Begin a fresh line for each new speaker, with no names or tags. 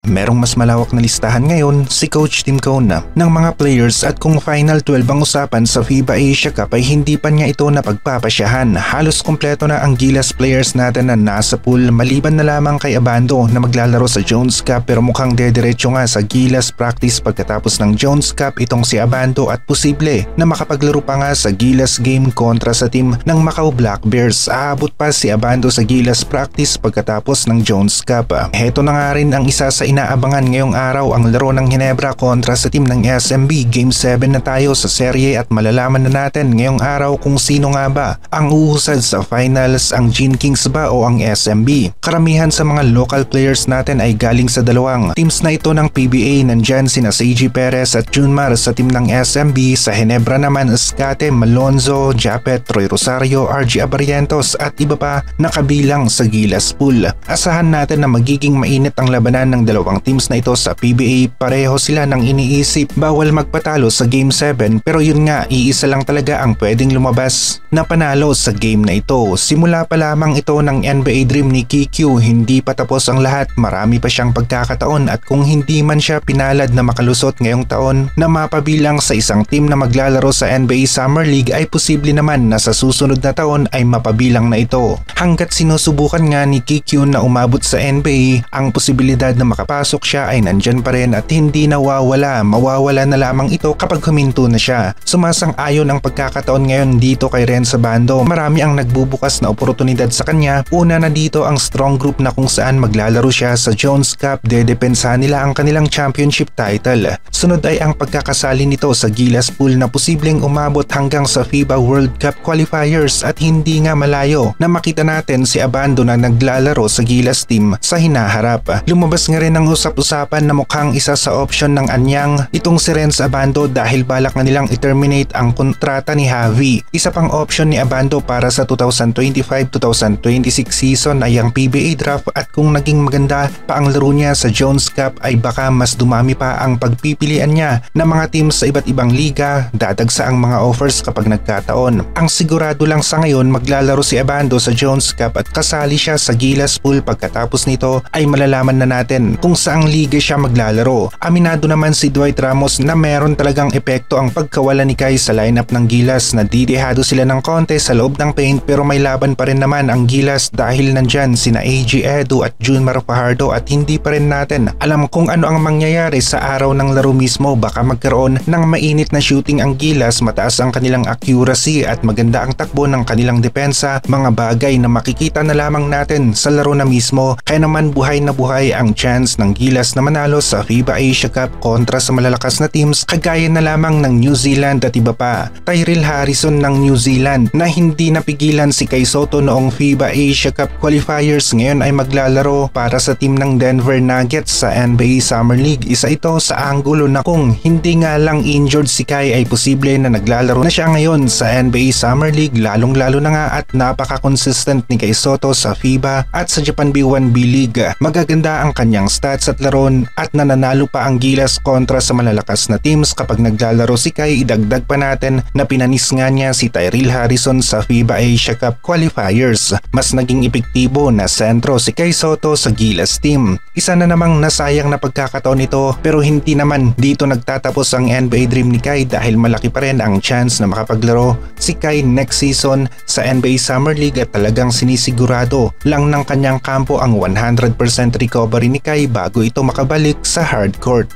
Merong mas malawak na listahan ngayon si Coach Tim Cone ng mga players at kung Final 12 ang usapan sa FIBA Asia Cup ay hindi pa niya ito napagpapasyahan. Halos kumpleto na ang Gilas players natin na nasa pool maliban na lamang kay Abando na maglalaro sa Jones Cup pero mukhang dediretso nga sa Gilas practice pagkatapos ng Jones Cup itong si Abando at posible na makapaglaro pa nga sa Gilas game kontra sa team ng Macau Black Bears. Aabot pa si Abando sa Gilas practice pagkatapos ng Jones Cup. Heto na nga rin ang isa sa inaabangan ngayong araw, ang laro ng Ginebra kontra sa team ng SMB. Game 7 na tayo sa serye at malalaman na natin ngayong araw kung sino nga ba ang uhusad sa finals, ang Gene Kings ba o ang SMB. Karamihan sa mga local players natin ay galing sa dalawang teams na ito ng PBA. Nandyan sina CJ Perez at Junmar sa team ng SMB. Sa Ginebra naman Escate, Malonzo, Japet, Troy Rosario, RG Abarientos at iba pa nakabilang sa Gilas pool. Asahan natin na magiging mainit ang labanan ng dalawang teams na ito sa PBA. Pareho sila ng iniisip, bawal magpatalo sa Game 7 pero yun nga, iisa lang talaga ang pwedeng lumabas na panalo sa game na ito. Simula pa lamang ito ng NBA dream ni KQ, hindi pa tapos ang lahat, marami pa siyang pagkakataon at kung hindi man siya pinalad na makalusot ngayong taon na mapabilang sa isang team na maglalaro sa NBA Summer League ay posible naman na sa susunod na taon ay mapabilang na ito. Hanggat sinusubukan nga ni KQ na umabot sa NBA, ang posibilidad na makapasok siya ay nandyan pa rin at hindi nawawala. Mawawala na lamang ito kapag huminto na siya. Sumasang-ayon ang pagkakataon ngayon dito kay Renzo Abando. Marami ang nagbubukas na oportunidad sa kanya. Una na dito ang strong group na kung saan maglalaro siya sa Jones Cup. Dedepensahan nila ang kanilang championship title. Sunod ay ang pagkakasali nito sa Gilas pool na posibleng umabot hanggang sa FIBA World Cup qualifiers at hindi nga malayo na makita natin si Abando na naglalaro sa Gilas team sa hinaharap. Lumabas nga rin ang usap-usapan na mukhang isa sa option ng Anyang itong si Renz Abando dahil balak na nilang i-terminate ang kontrata ni Javi. Isa pang option ni Abando para sa 2025-2026 season ay ang PBA draft at kung naging maganda pa ang laro niya sa Jones Cup ay baka mas dumami pa ang pagpipilian niya ng mga teams sa iba't ibang liga, dadagsa ang mga offers kapag nagkataon. Ang sigurado lang sa ngayon, maglalaro si Abando sa Jones Cup at kasali siya sa Gilas pool. Pagkatapos nito ay malalaman na natin kung saang liga siya maglalaro. Aminado naman si Dwight Ramos na meron talagang epekto ang pagkawala ni Kai sa lineup ng Gilas. Nadidehado sila ng konti sa loob ng paint pero may laban pa rin naman ang Gilas dahil nandyan sina AG Edu at Junmar Fajardo at hindi pa rin natin alam kung ano ang mangyayari sa araw ng laro mismo. Baka magkaroon ng mainit na shooting ang Gilas, mataas ang kanilang accuracy at maganda ang takbo ng kanilang depensa, mga bagay na makikita na lamang natin sa laro na mismo. Kaya naman buhay na buhay ang chance ng Gilas na manalo sa FIBA Asia Cup kontra sa malalakas na teams kagaya na lamang ng New Zealand at iba pa. Tyrell Harrison ng New Zealand na hindi napigilan si Kai Sotto noong FIBA Asia Cup qualifiers ngayon ay maglalaro para sa team ng Denver Nuggets sa NBA Summer League. Isa ito sa anggulo na kung hindi nga lang injured si Kai ay posible na naglalaro na siya ngayon sa NBA Summer League, lalong-lalo na nga at napaka-consistent ni Kai Sotto sa FIBA at sa Japan B1B League. Magaganda ang kanyang stats at laron at nananalo pa ang Gilas kontra sa malalakas na teams kapag naglalaro si Kai. Idagdag pa natin na pinanis nga niya si Tyrell Harrison sa FIBA Asia Cup qualifiers. Mas naging epektibo na sentro si Kai Sotto sa Gilas team. Isa na namang nasayang na pagkakataon ito pero hindi naman dito nagtatapos ang NBA dream ni Kai dahil malaki pa rin ang chance na makapaglaro si Kai next season sa NBA Summer League at talagang sinisigurado lang ng kanyang kampo ang 100% recovery ni Kai bago ito makabalik sa hardcourt.